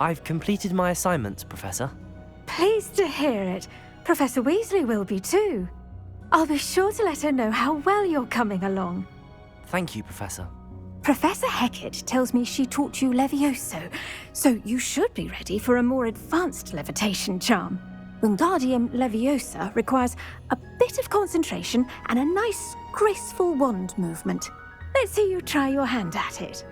I've completed my assignments, Professor. Pleased to hear it. Professor Weasley will be too. I'll be sure to let her know how well you're coming along. Thank you, Professor. Professor Hecat tells me she taught you Levioso, so you should be ready for a more advanced levitation charm. Wingardium Leviosa requires a bit of concentration and a nice, graceful wand movement. Let's see you try your hand at it.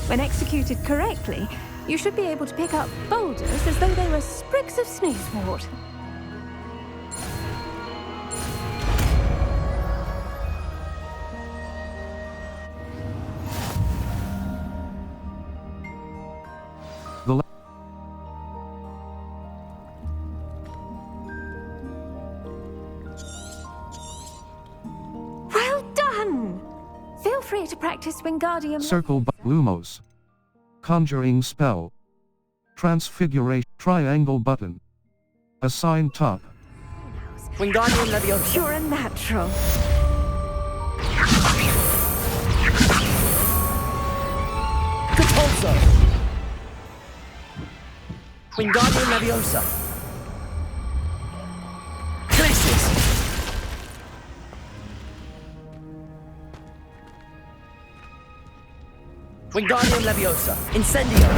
When executed correctly, you should be able to pick up boulders as though they were sprigs of sneezewort. Well done! Feel free to practice Wingardium. Circle Lumos. Conjuring spell. Transfiguration. Triangle button. Assign top. Wingardium Leviosa. Pure and natural. Catulso. Wingardium Leviosa. Clisses. Wingardium Leviosa. Incendio.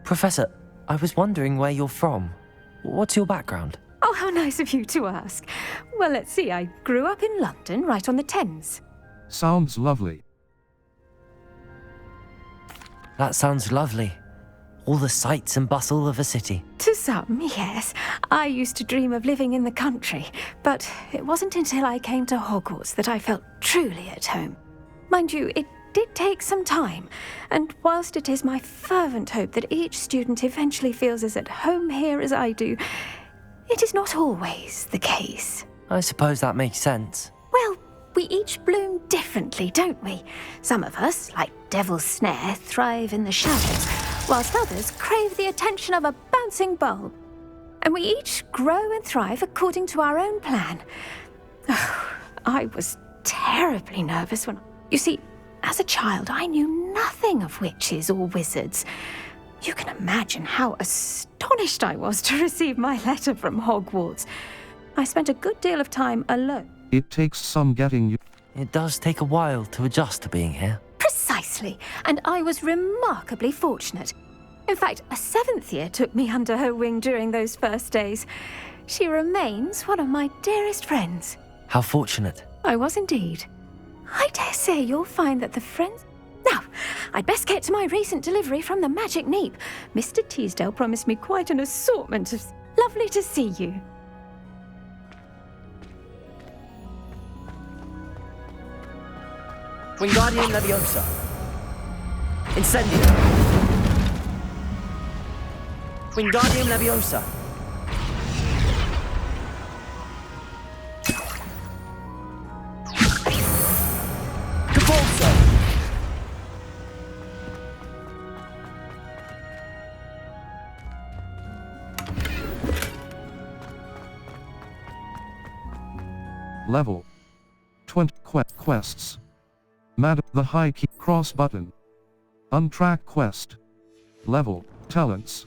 Professor, I was wondering where you're from. What's your background? Oh, how nice of you to ask. Well, let's see, I grew up in London, right on the Thames. Sounds lovely. That sounds lovely. All the sights and bustle of a city. To some, yes. I used to dream of living in the country, but it wasn't until I came to Hogwarts that I felt truly at home. Mind you, it did take some time, and whilst it is my fervent hope that each student eventually feels as at home here as I do, it is not always the case. I suppose that makes sense. Well, we each bloom differently, don't we? Some of us, like Devil's Snare, thrive in the shadows, whilst others crave the attention of a bouncing bulb. And we each grow and thrive according to our own plan. Oh, I was terribly nervous when... You see, as a child, I knew nothing of witches or wizards. You can imagine how astonished I was to receive my letter from Hogwarts. I spent a good deal of time alone. It takes some getting you. It does take a while to adjust to being here. Precisely, and I was remarkably fortunate. In fact, a 7th year took me under her wing during those first days. She remains one of my dearest friends. How fortunate. I was indeed. I dare say you'll find that the friends... Now, I'd best get to my recent delivery from the Magic Neep. Mr. Teasdale promised me quite an assortment of... Lovely to see you. Wingardium Leviosa. Incendio. Wingardium Leviosa. Catulso. Level 20 quests. Madam the High Key cross button. Untrack quest. Level talents.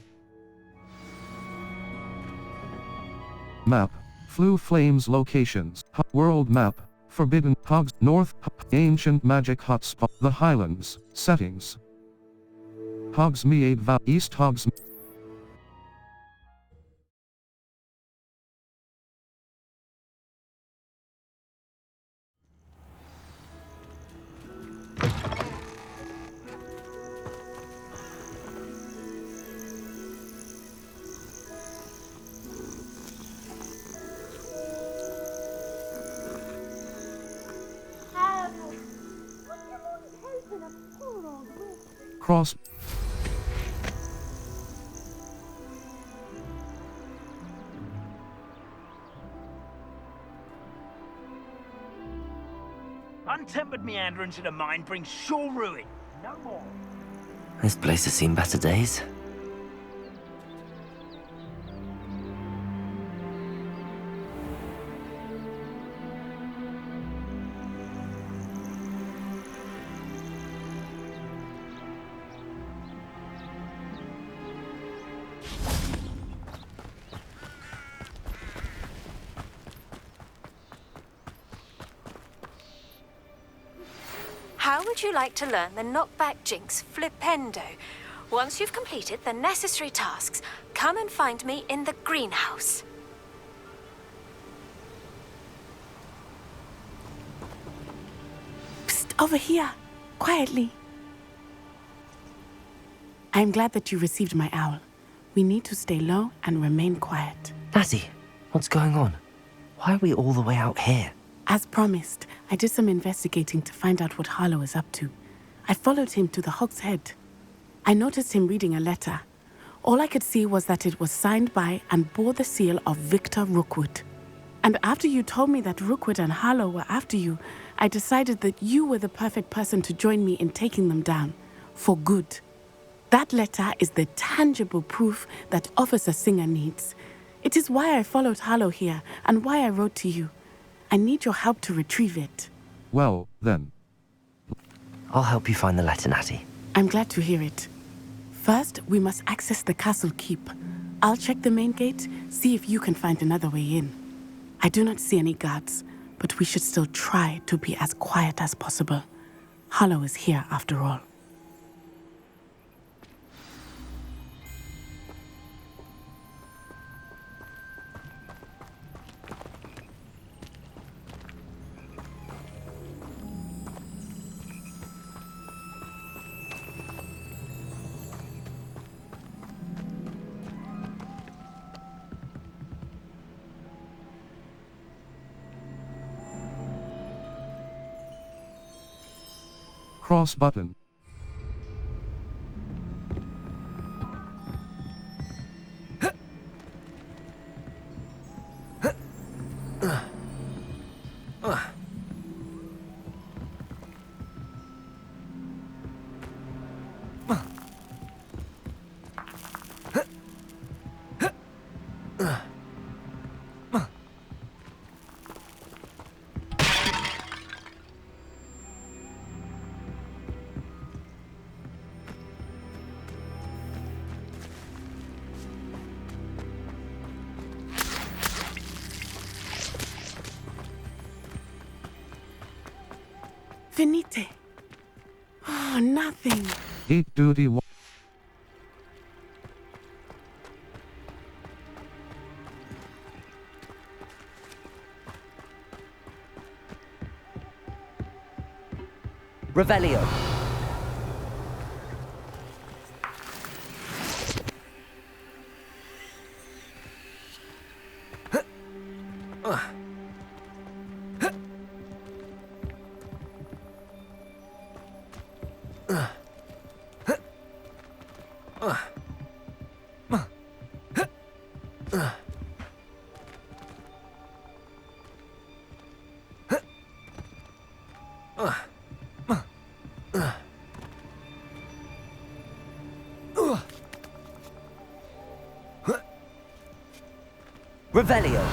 Map. Flue Flames locations. World map. Forbidden Hogs North. Ancient Magic Hotspot. The Highlands. Settings. Hogsmeade Valley. East Hogsmeade. Cross. Untempered meanderance in a mine brings sure ruin. No more. This place has seen better days. would you like to learn the knockback jinx flipendo? Once you've completed the necessary tasks, come and find me in the greenhouse. Psst, over here. Quietly. I'm glad that you received my owl. We need to stay low and remain quiet. Natty, what's going on? Why are we all the way out here? As promised, I did some investigating to find out what Harlow is up to. I followed him to the Hog's Head. I noticed him reading a letter. All I could see was that it was signed by and bore the seal of Victor Rookwood. And after you told me that Rookwood and Harlow were after you, I decided that you were the perfect person to join me in taking them down. For good. That letter is the tangible proof that Officer Singer needs. It is why I followed Harlow here and why I wrote to you. I need your help to retrieve it. Well, then. I'll help you find the letter, Natty. I'm glad to hear it. First, we must access the castle keep. I'll check the main gate, see if you can find another way in. I do not see any guards, but we should still try to be as quiet as possible. Harlow is here after all. Cross button. Finite. Oh, nothing. Gate duty. Revelio. Revelio.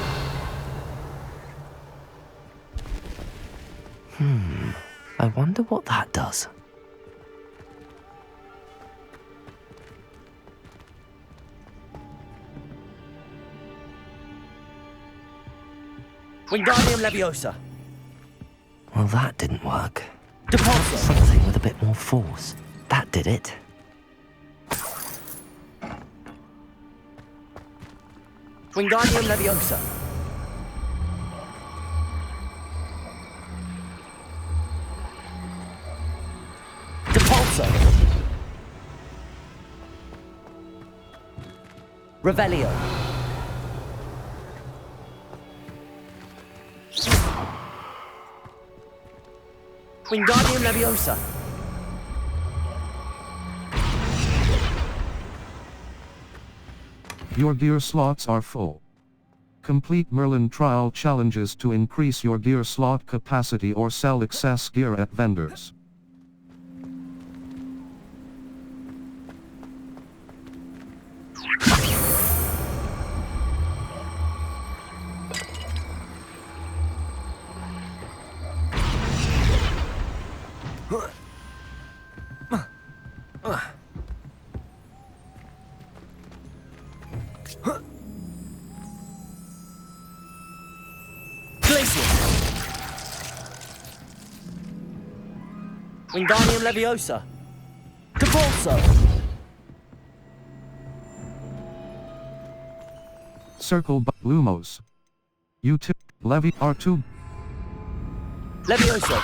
I wonder what that does. Wingardium Leviosa. Well, that didn't work. Depulso. Something with a bit more force. That did it. Wingardium Leviosa. Depulso. Revelio. Wingardium Leviosa. Your gear slots are full. Complete Merlin trial challenges to increase your gear slot capacity or sell excess gear at vendors. Wingardium Leviosa. Depulso. Circle Lumos. U2. Levi R2. Levioso.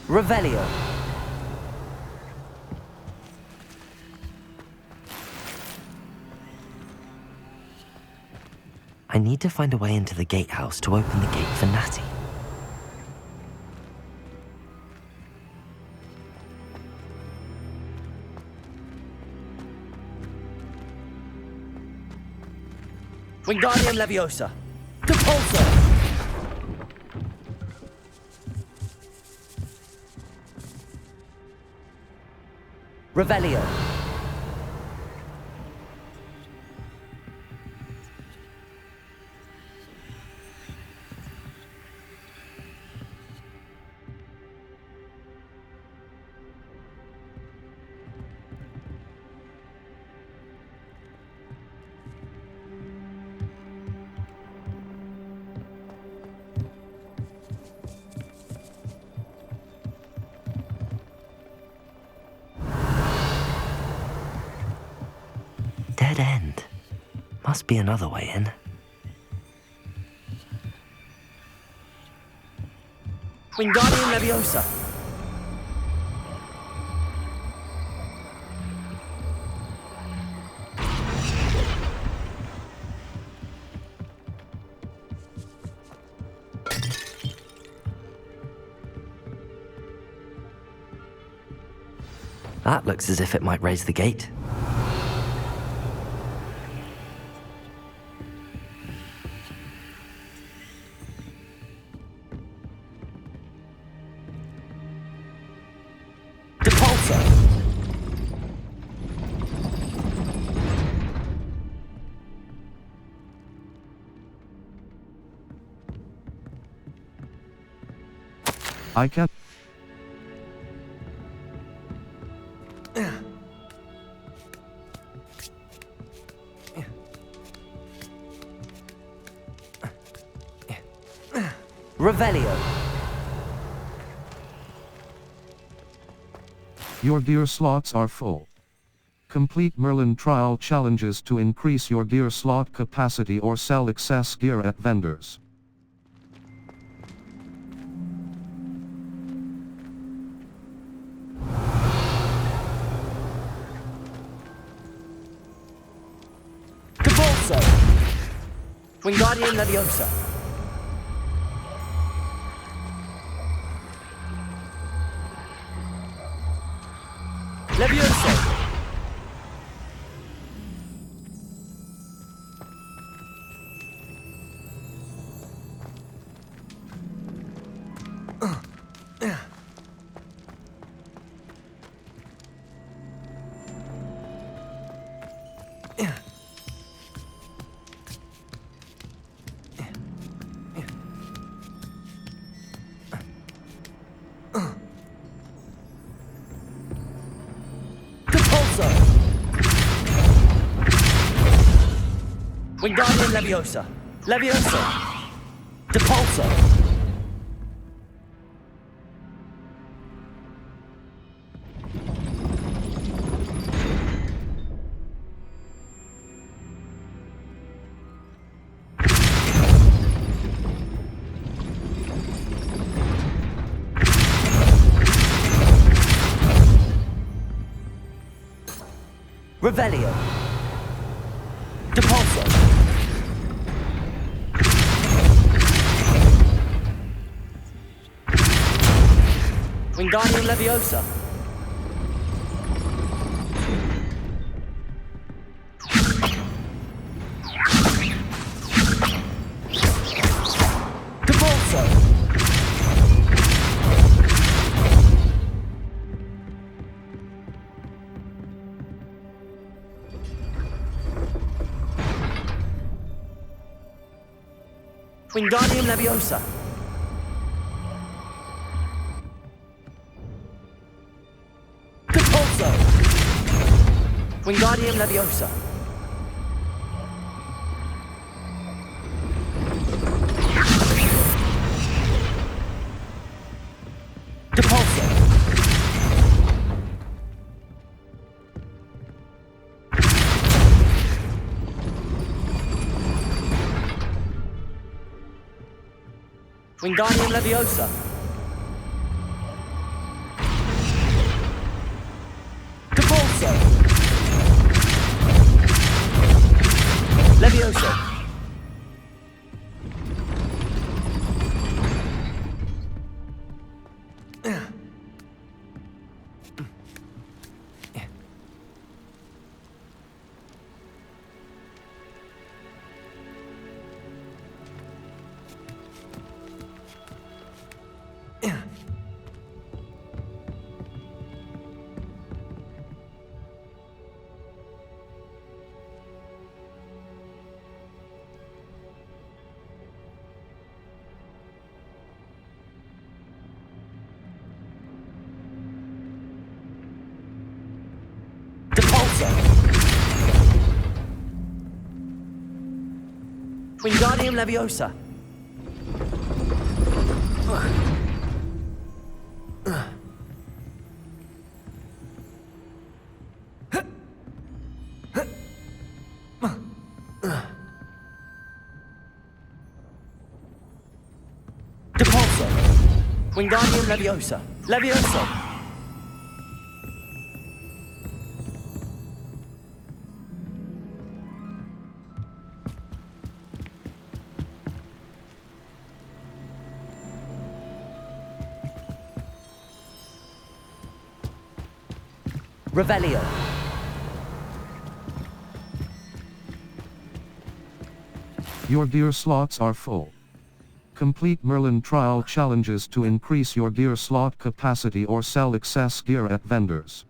Revelio. I need to find a way into the gatehouse to open the gate for Natty. Wingardium Leviosa. Depulso. Revelio. Dead end. Must be another way in. Wingardium Leviosa. That looks as if it might raise the gate. Depulso. I can. Revelio. Your gear slots are full. Complete Merlin trial challenges to increase your gear slot capacity or sell excess gear at vendors. Depulso. Wingardium Leviosa. Levioso. Depulso. Wingardium Leviosa. Leviosa. Depulso. Revelio. Depulso. Wingardium Leviosa. Depulso. Wingardium Leviosa. Depulso. Wingardium Leviosa. Depulso. Wingardium Leviosa. Depulso. Leviosa. Depulso. Wingardium Leviosa. Depulso. Wingardium Leviosa. Leviosa. Revelio. Your gear slots are full. Complete Merlin trial challenges to increase your gear slot capacity or sell excess gear at vendors.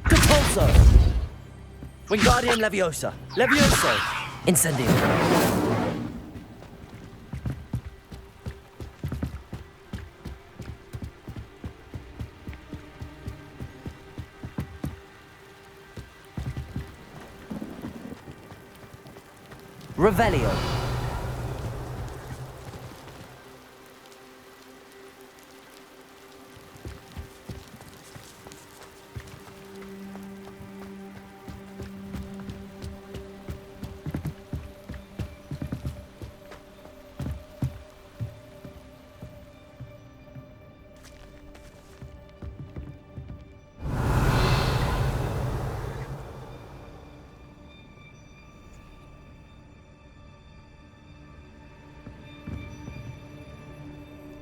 Depulso. Wingardium Leviosa. Levioso. Incendio. Revelio.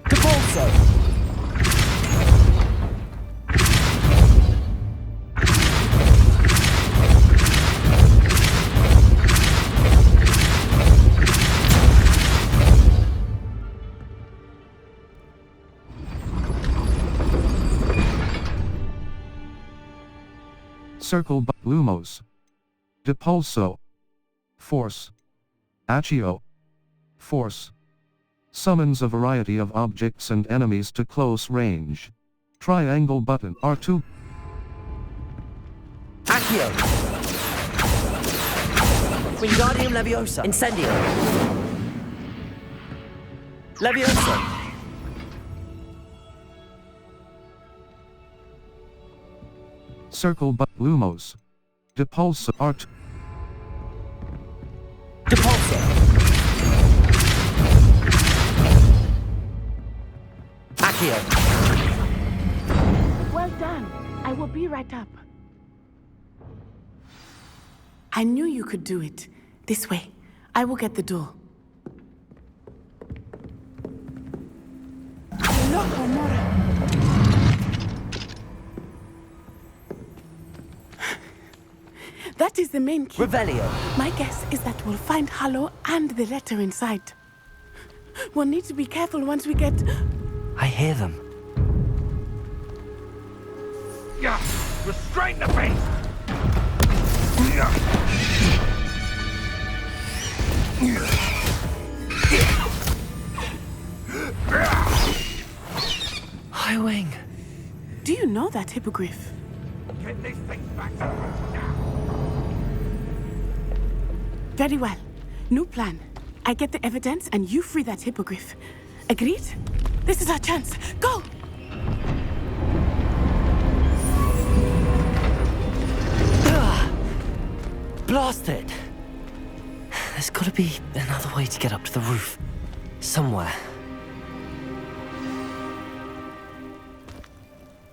Depulso. Circle Lumos. Depulso. Force. Accio. Force. Summons a variety of objects and enemies to close range. Triangle button R2. Accio. Wingardium Leviosa. Incendio. Leviosa. Circle Lumos. Depulso R2. Depulso. Accio. Well done. I will be right up. I knew you could do it. This way. I will get the door. Loco, Mora. That is the main key. Revelio. My guess is that we'll find Hallow and the letter inside. We'll need to be careful once we get... I hear them. Yeah, restrain the beast! High Wing. Do you know that hippogriff? Get this thing back to roost now! Very well. New plan. I get the evidence and you free that hippogriff. Agreed? This is our chance. Go! Blast it! There's gotta be another way to get up to the roof. Somewhere.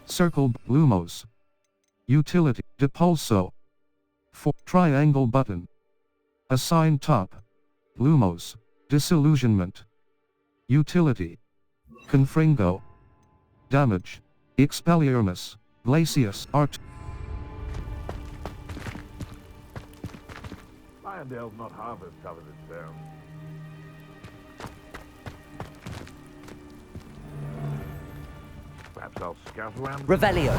Circle Lumos. Utility Depulso. For triangle button. Assign top. Lumos. Disillusionment. Utility. Confringo. Damage. Expelliarmus. Glacius. Art. Irondale's not half as tough as it sounds. Perhaps I'll scout around. Revelio.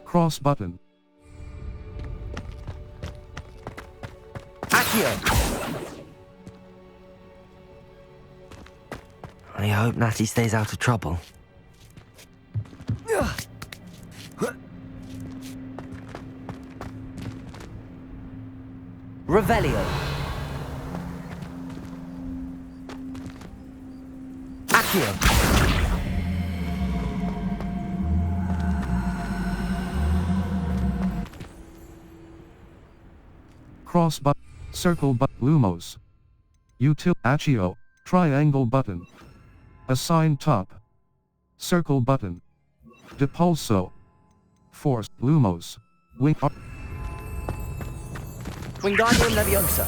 Cross button. Accio. I hope Natty stays out of trouble. Revelio. Accio. Cross button. Circle button. Lumos. Util. Accio. Triangle button. Assign top. Circle button. Depulso. Force. Lumos. Wing. Wingardium Leviosa.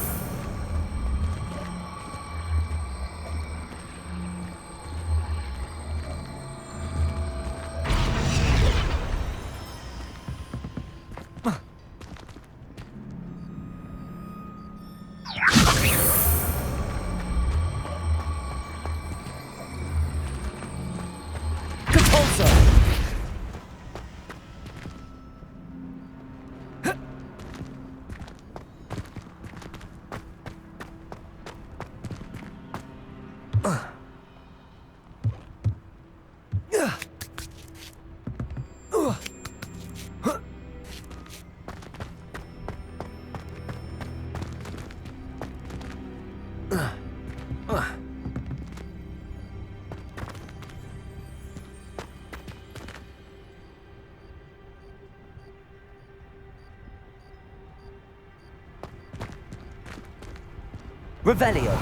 Revelio.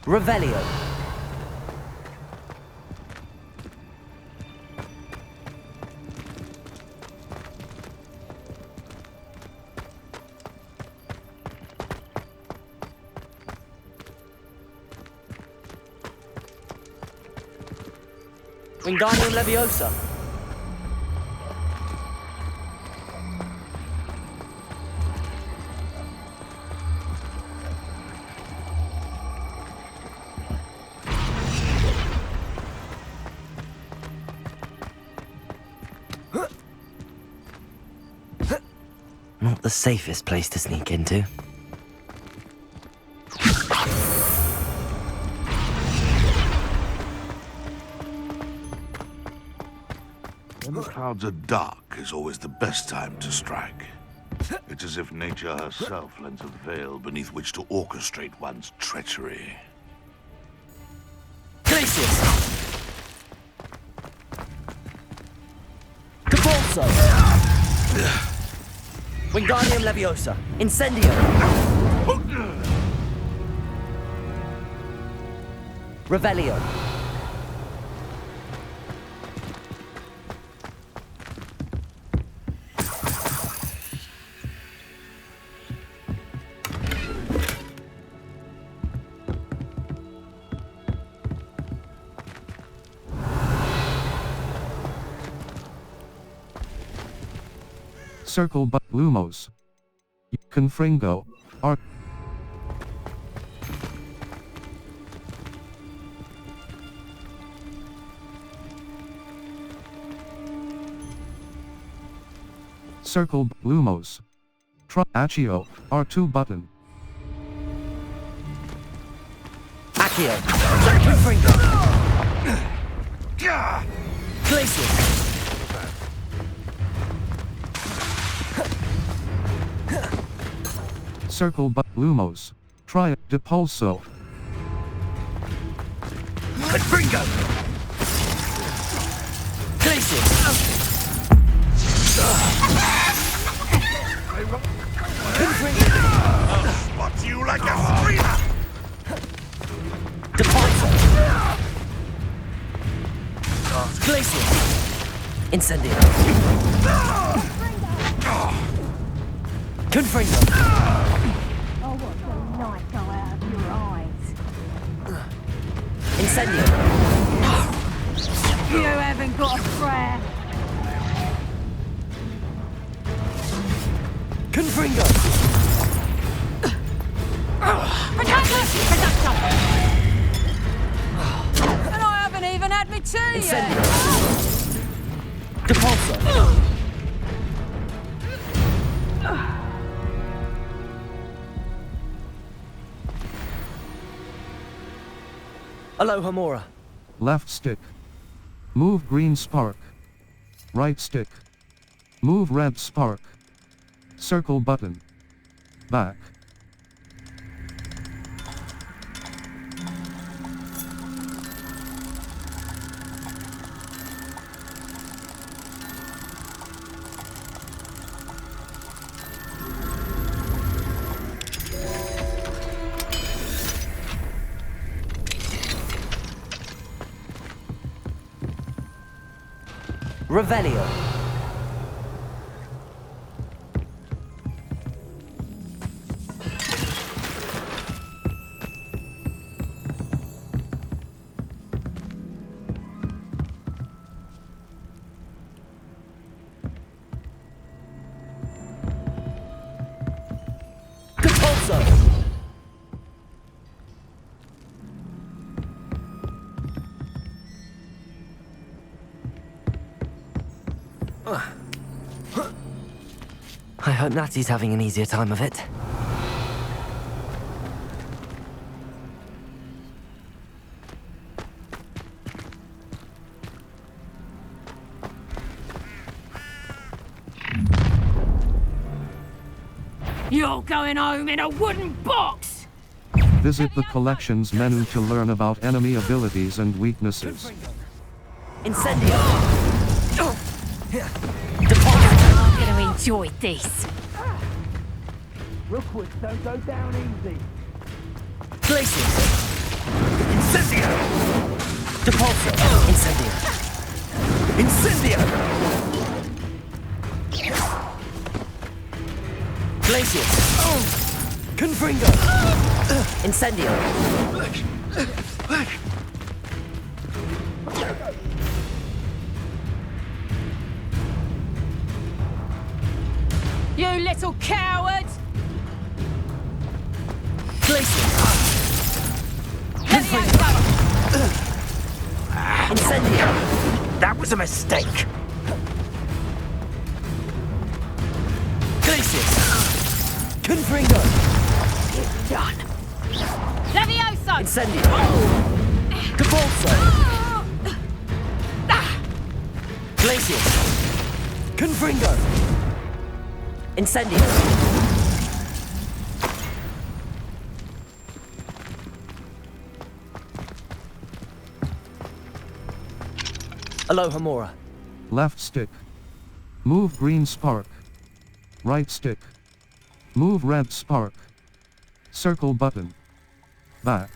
Revelio. Wingardium Leviosa. Not the safest place to sneak into. When the clouds are dark is always the best time to strike. It's as if nature herself lends a veil beneath which to orchestrate one's treachery. Glacius! Capulso! Wingardium Leviosa! Incendio! Revelio! Circle but Lumos. Confringo. Art. Circle Lumos. Accio. R2 button. Accio! Confringo! Glacius! Circle but Lumos. Try Depulso. Confringo! Glacius! Confringo! Spot you like a screamer! Depulso! Glacius! Incendio! Confringo! Oh, what the light go out of your eyes. Incendio! You haven't got a prayer. Confringo! And I haven't even had me tea yet. Incendio! Depulso! Alohomora! Left stick. Move green spark. Right stick. Move red spark. Circle button. Back. Revelio! Capulso! I hope Natty's having an easier time of it. You're going home in a wooden box! Visit the collections menu to learn about enemy abilities and weaknesses. Incendio! I'm going to enjoy this. Rookwoods don't go down easy. Glacius! Incendio! Depulso! Incendio! Incendio! Glacius! Confringo! Incendio! You little coward! Glacius! Incendio! That was a mistake. Glacius! Confringo! Done. Levioso! Incendio! Capulso! Glacius! Confringo! Incendio. Aloha Mora. Left stick. Move green spark. Right stick. Move red spark. Circle button. Back.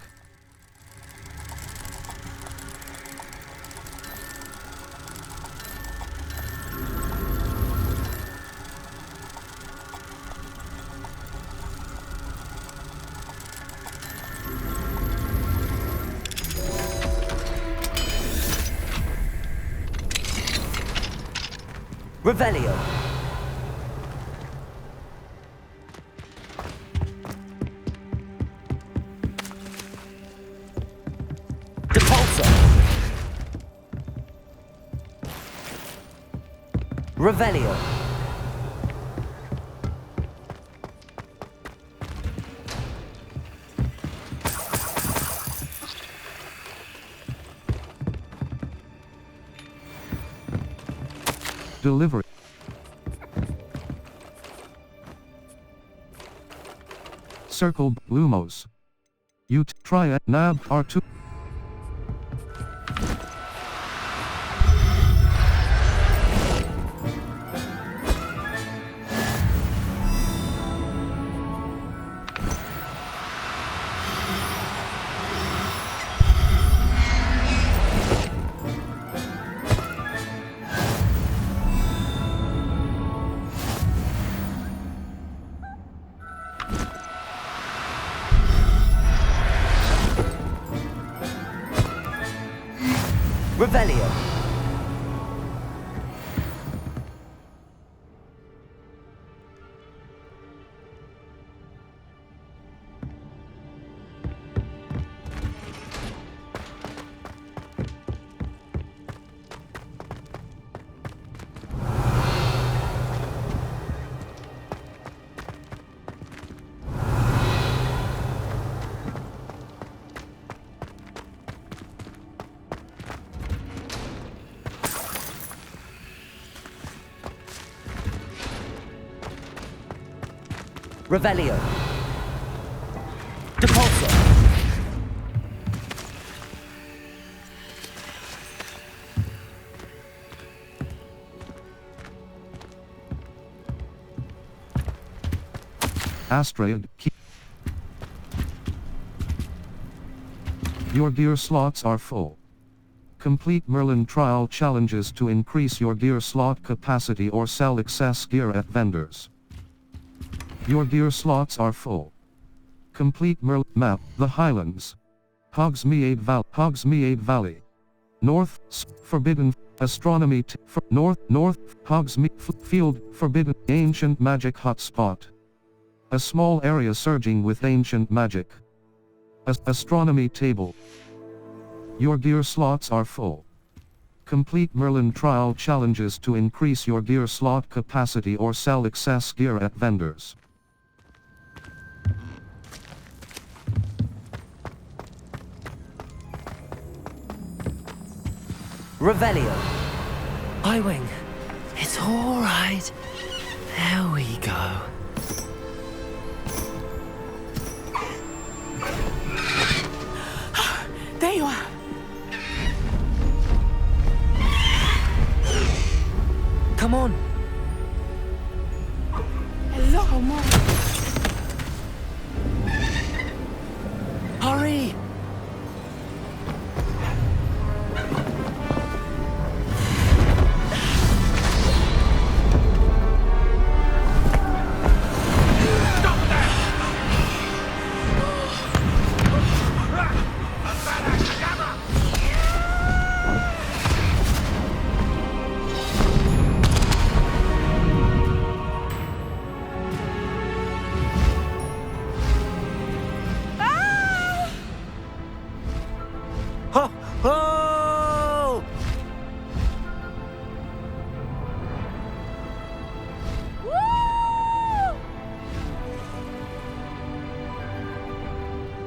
Revelio. Depulso. Revelio. Delivery. Circle Lumos. Try at Nab R2. Revelio. Revelio. Depulso. Astraid. Your gear slots are full. Complete Merlin trial challenges to increase your gear slot capacity or sell excess gear at vendors. Your gear slots are full. Complete Merlin map, the Highlands. Hogsmeade Valley. North, Forbidden, Astronomy, North, Hogsmeade, Field, Forbidden, Ancient Magic Hotspot. A small area surging with ancient magic. Astronomy table. Your gear slots are full. Complete Merlin trial challenges to increase your gear slot capacity or sell excess gear at vendors. Revelio. I-Wing, it's all right. There we go. There you are. Come on. Hello, Mom. Hurry. Ho! Ho!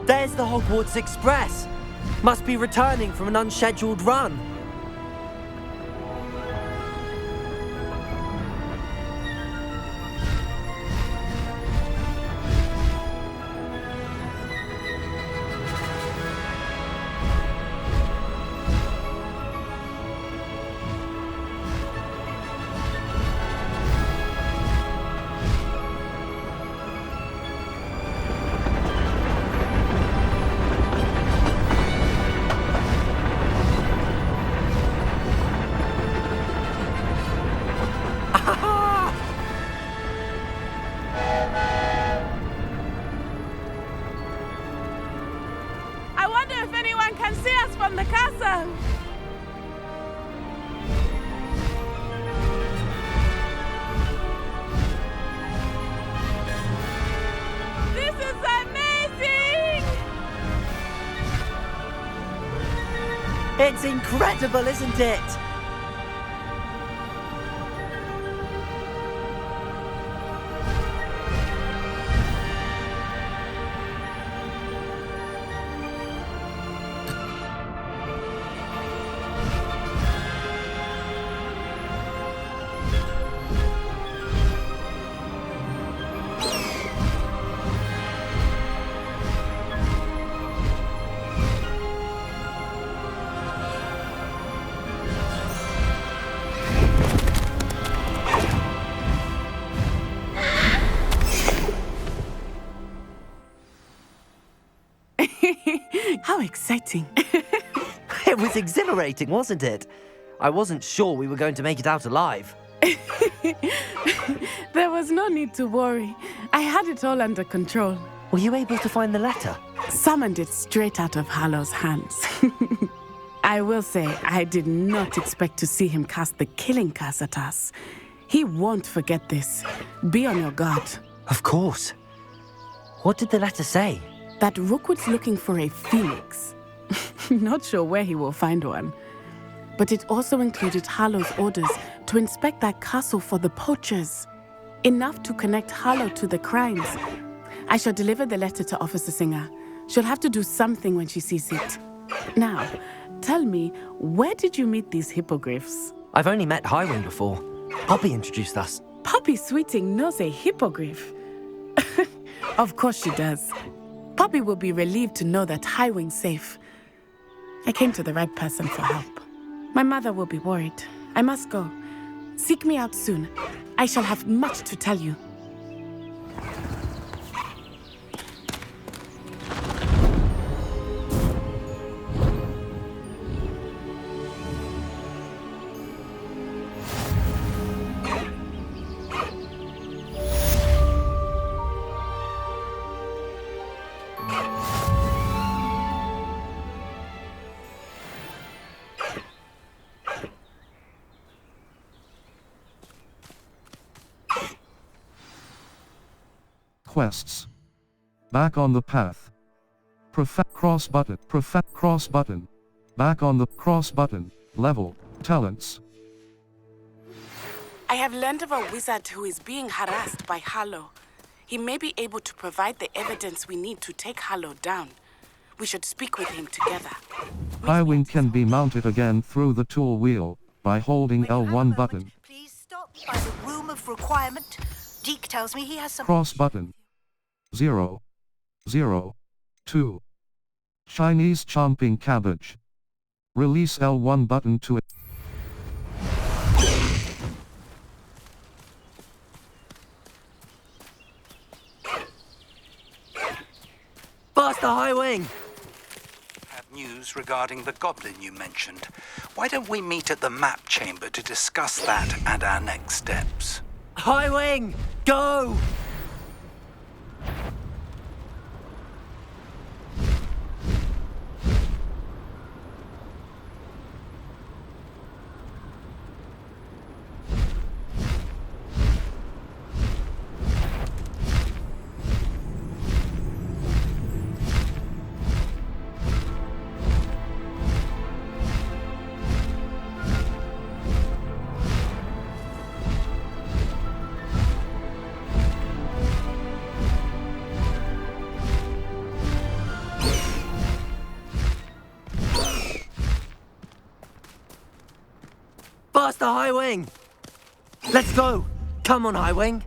There's the Hogwarts Express. Must be returning from an unscheduled run. Mother! This is amazing! It's incredible, isn't it? How exciting. It was exhilarating, wasn't it? I wasn't sure we were going to make it out alive. There was no need to worry. I had it all under control. Were you able to find the letter? Summoned it straight out of Harlow's hands. I will say, I did not expect to see him cast the killing curse at us. He won't forget this. Be on your guard. Of course. What did the letter say? That Rookwood's looking for a phoenix. Not sure where he will find one. But it also included Harlow's orders to inspect that castle for the poachers. Enough to connect Harlow to the crimes. I shall deliver the letter to Officer Singer. She'll have to do something when she sees it. Now, tell me, where did you meet these hippogriffs? I've only met Highwing before. Poppy introduced us. Poppy Sweeting knows a hippogriff. Of course she does. Poppy will be relieved to know that Highwing's safe. I came to the right person for help. My mother will be worried. I must go. Seek me out soon. I shall have much to tell you. Quests. Back on the path. Cross button. Cross button. Back on the cross button. Level. Talents. I have learned of a wizard who is being harassed by Harlow. He may be able to provide the evidence we need to take Harlow down. We should speak with him together. Highwing can be mounted again through the tool wheel by holding L1 button. Please stop by the room of requirement. Deke tells me he has some... Cross button. 0. 0. 2. Chinese chomping cabbage. Release L1 button to it. Faster, Highwing! Have news regarding the goblin you mentioned. Why don't we meet at the map chamber to discuss that and our next steps? Highwing! Go! Faster, Highwing! Let's go! Come on, Highwing!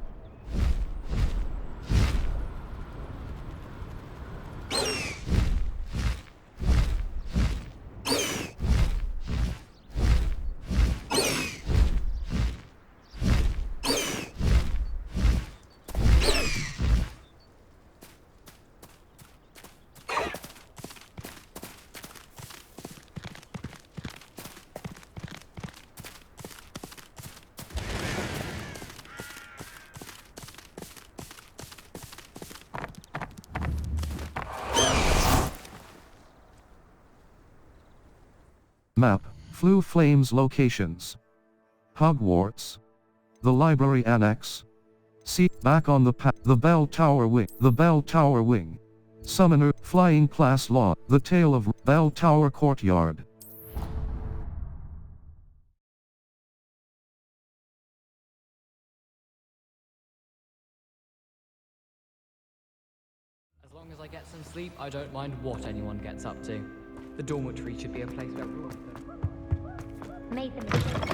Map, Flue Flames locations. Hogwarts. The Library Annex. See, back on the the Bell Tower Wing. The Bell Tower Wing. Summoner, Flying Class Law, The Tale of Bell Tower Courtyard. As long as I get some sleep, I don't mind what anyone gets up to. The dormitory should be a place where everyone... Made them.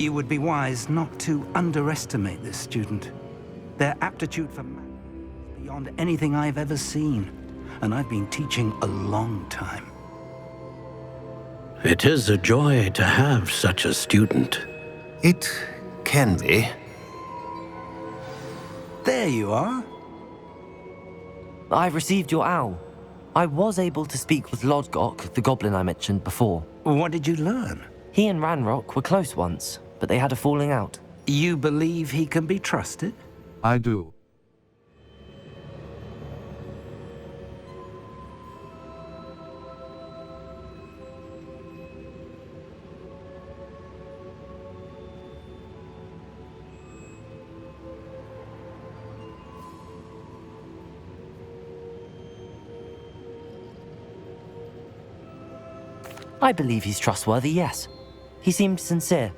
You would be wise not to underestimate this student. Their aptitude for math is beyond anything I've ever seen, and I've been teaching a long time. It is a joy to have such a student. It can be. There you are. I've received your owl. I was able to speak with Lodgok, the goblin I mentioned before. What did you learn? He and Ranrock were close once, but they had a falling out. You believe he can be trusted? I do. I believe he's trustworthy, yes. He seemed sincere,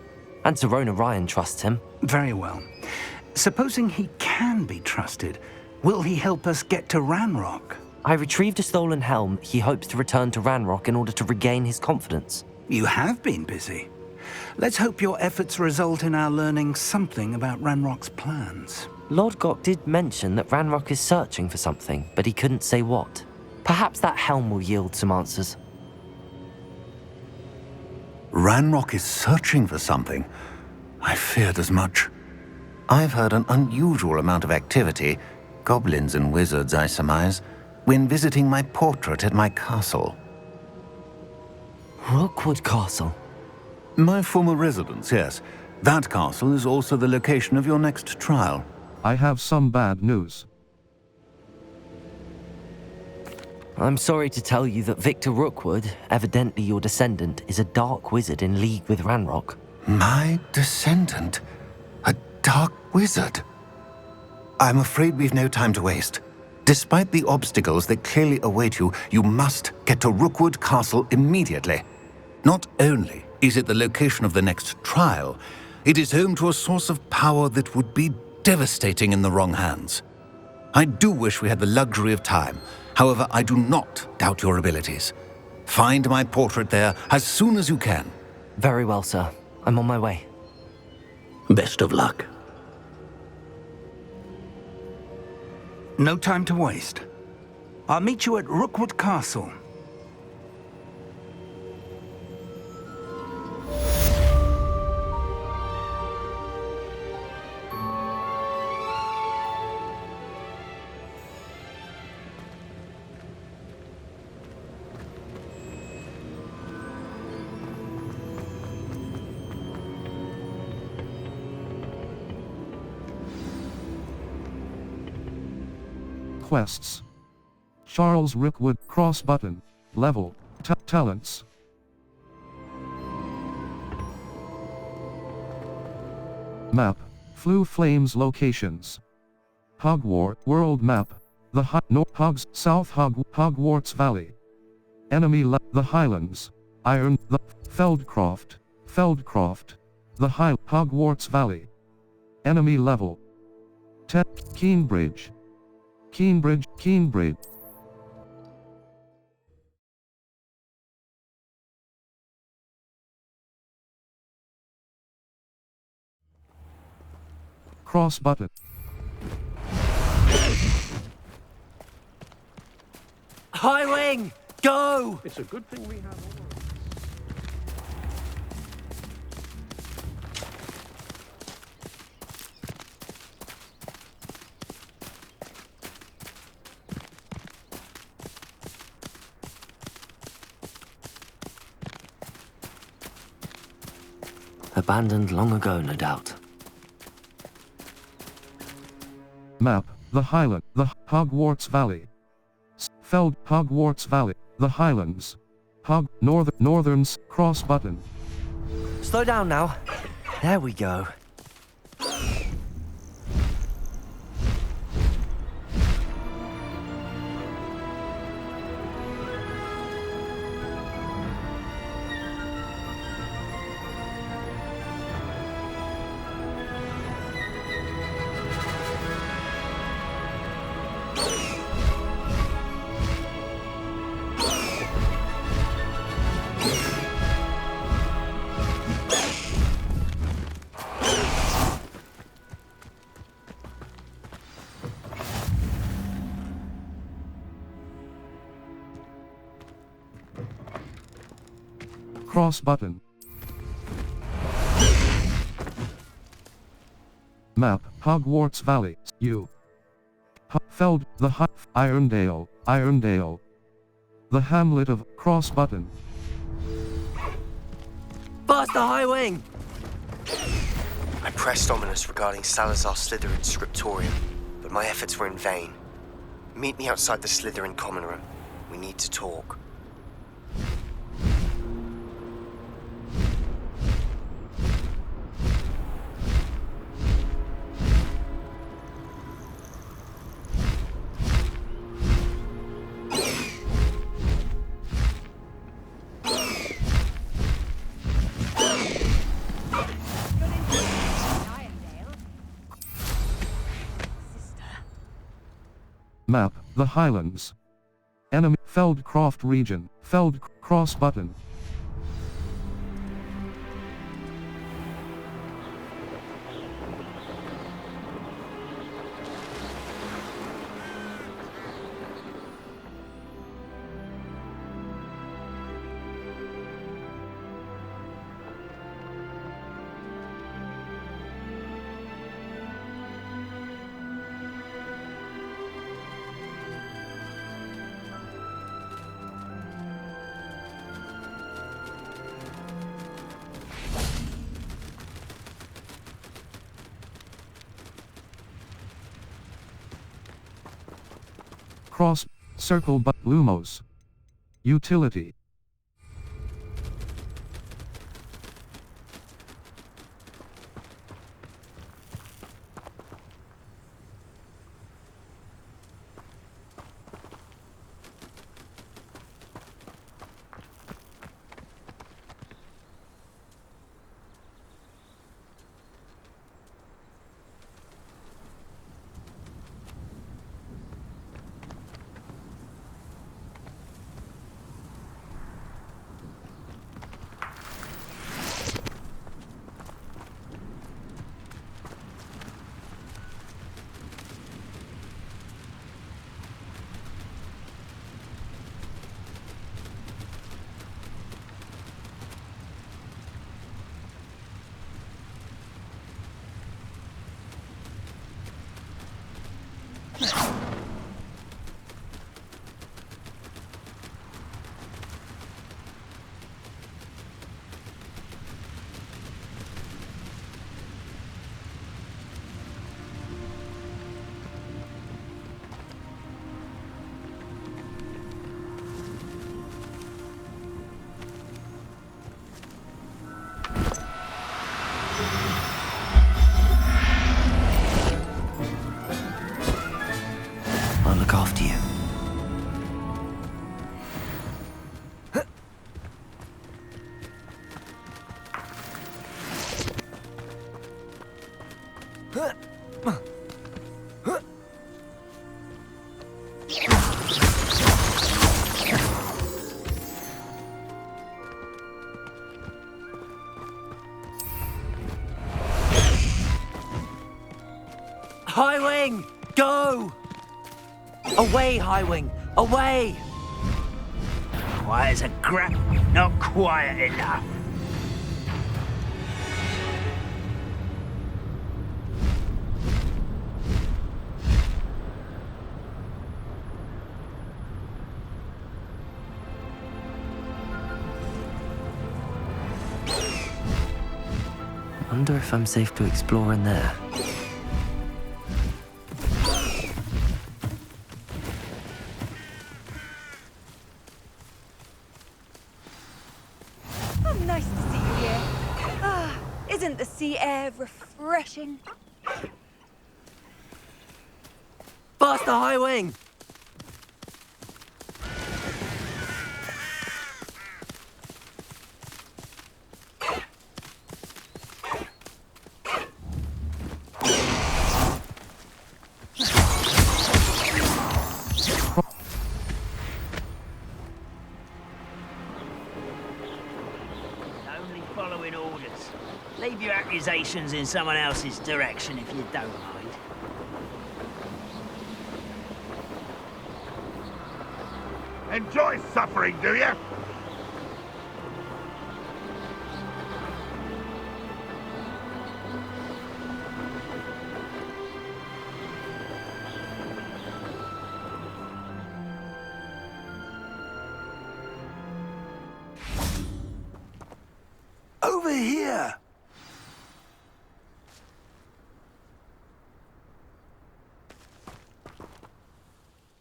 and Serona Ryan trusts him. Very well. Supposing he can be trusted, will he help us get to Ranrock? I retrieved a stolen helm he hopes to return to Ranrock in order to regain his confidence. You have been busy. Let's hope your efforts result in our learning something about Ranrock's plans. Lodgok did mention that Ranrock is searching for something, but he couldn't say what. Perhaps that helm will yield some answers. Ranrock is searching for something. I feared as much. I've heard an unusual amount of activity, goblins and wizards, I surmise, when visiting my portrait at my castle. Rookwood Castle? My former residence, yes. That castle is also the location of your next trial. I have some bad news. I'm sorry to tell you that Victor Rookwood, evidently your descendant, is a dark wizard in league with Ranrock. My descendant? A dark wizard? I'm afraid we've no time to waste. Despite the obstacles that clearly await you, you must get to Rookwood Castle immediately. Not only is it the location of the next trial, it is home to a source of power that would be devastating in the wrong hands. I do wish we had the luxury of time. However, I do not doubt your abilities. Find my portrait there as soon as you can. Very well, sir. I'm on my way. Best of luck. No time to waste. I'll meet you at Rookwood Castle. Quests. Charles Rookwood, cross button, level, talents. Map, Flue Flames locations. Hogwarts world map, South Hogwarts Valley. The Highlands. The Feldcroft. The Hogwarts Valley. Enemy level. Keenbridge. Cross button. High wing! Go! It's a good thing we have all. Abandoned long ago, no doubt. Map. The Hogwarts Valley. Hogwarts Valley. The Highlands. Northerns. Cross button. Slow down now. There we go. Cross button. Map. Hogwarts Valley. Irondale. The hamlet of cross button. Bust the high wing! I pressed Ominous regarding Salazar Slytherin's scriptorium, but my efforts were in vain. Meet me outside the Slytherin common room. We need to talk. Map. The Highlands. Enemy. Feldcroft region. Cross button. Cross. Circle but Lumos. Utility. Highwing! Go! Away, Highwing! Away! Quiet as a crap, not quiet enough. Wonder if I'm safe to explore in there. Oh, nice to see you here. Ah, isn't the sea air refreshing? Faster, Highwing! Only following orders. Leave your accusations in someone else's direction if you don't mind. Enjoy suffering, do you? Over here!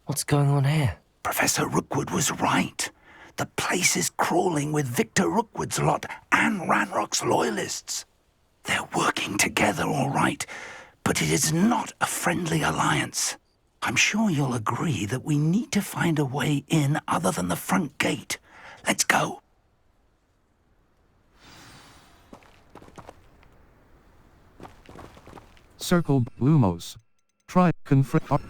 What's going on here? Professor Rookwood was right. The place is crawling with Victor Rookwood's lot and Ranrock's loyalists. They're working together, all right, but it is not a friendly alliance. I'm sure you'll agree that we need to find a way in other than the front gate. Let's go. Circle Lumos. Try confront.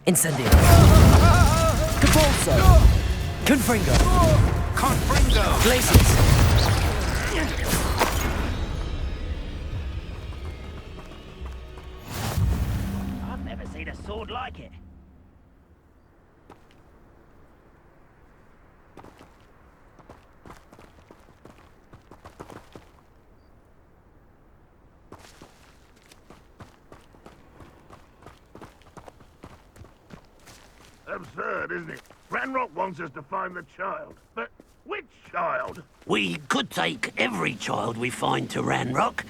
Incendio. Capolso. Confringo. Confringo! Glacius. I've never seen a sword like it. Absurd, isn't it? Ranrock wants us to find the child. But which child? We could take every child we find to Ranrock.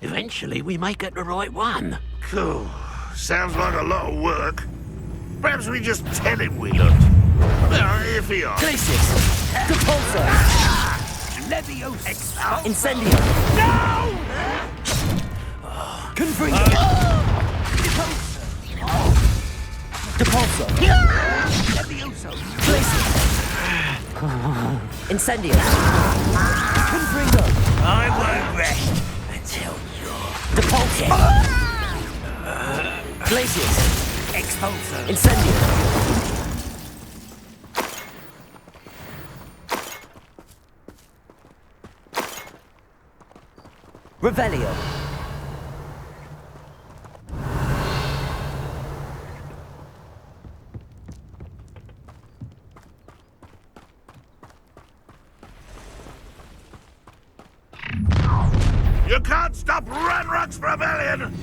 Eventually, we may get the right one. Cool. Sounds like a lot of work. Perhaps we just tell him we don't. Well, if he asks. Glacius. Capolso. Leviosa. Incendio. No! Confringo. Capolso. Leviosa. Glacius. Incendio. Confringo. I won't rest until you're Depulso. Glacius. Expulso. Incendio. Revelio. You can't stop Ranrock's rebellion!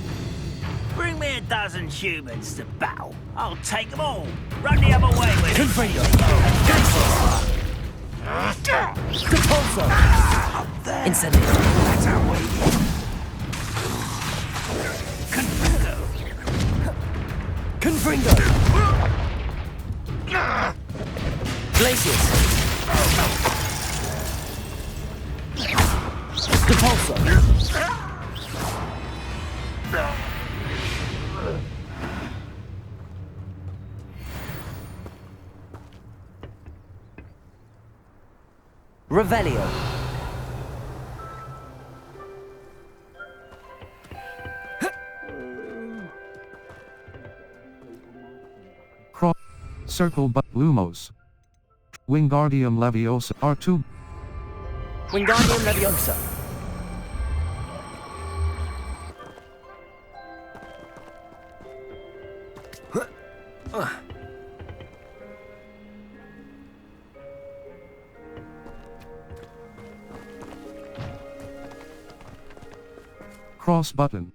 Bring me a dozen humans to battle. I'll take them all. Run the other way with Confringo. Capolso. Incendio. That's our way. Confringo. Glacius. Repulsor! Revelio. Cross. Circle but Lumos. Wingardium Leviosa. R2. Wingardium Leviosa. Cross button.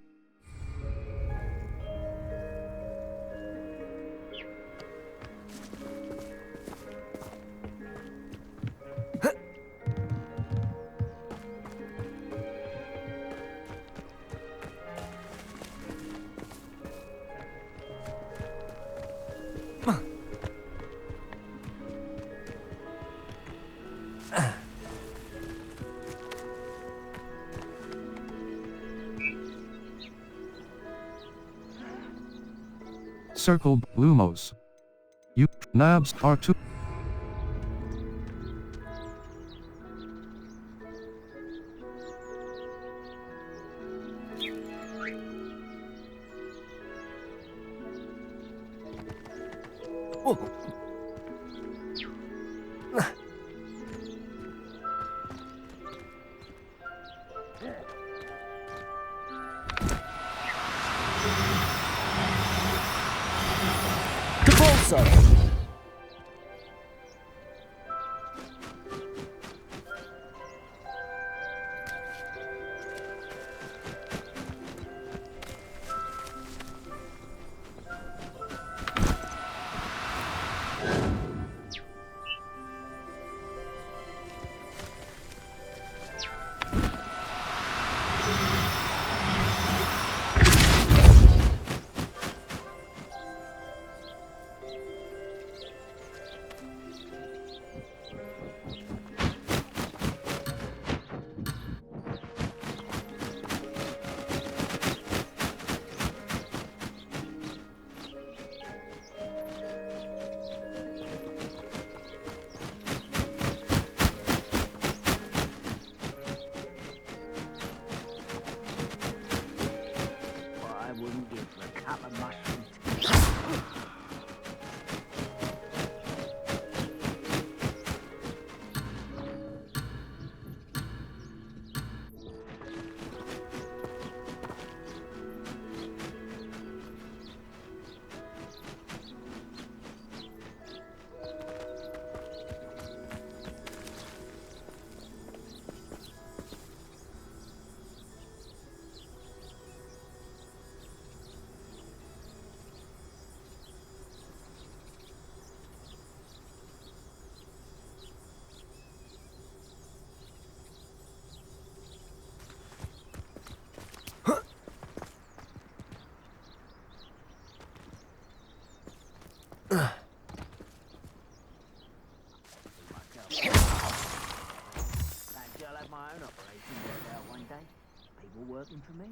Circle Lumos. You Nabs R2. Perhaps I'll have my own operation worked out one day. People working for me.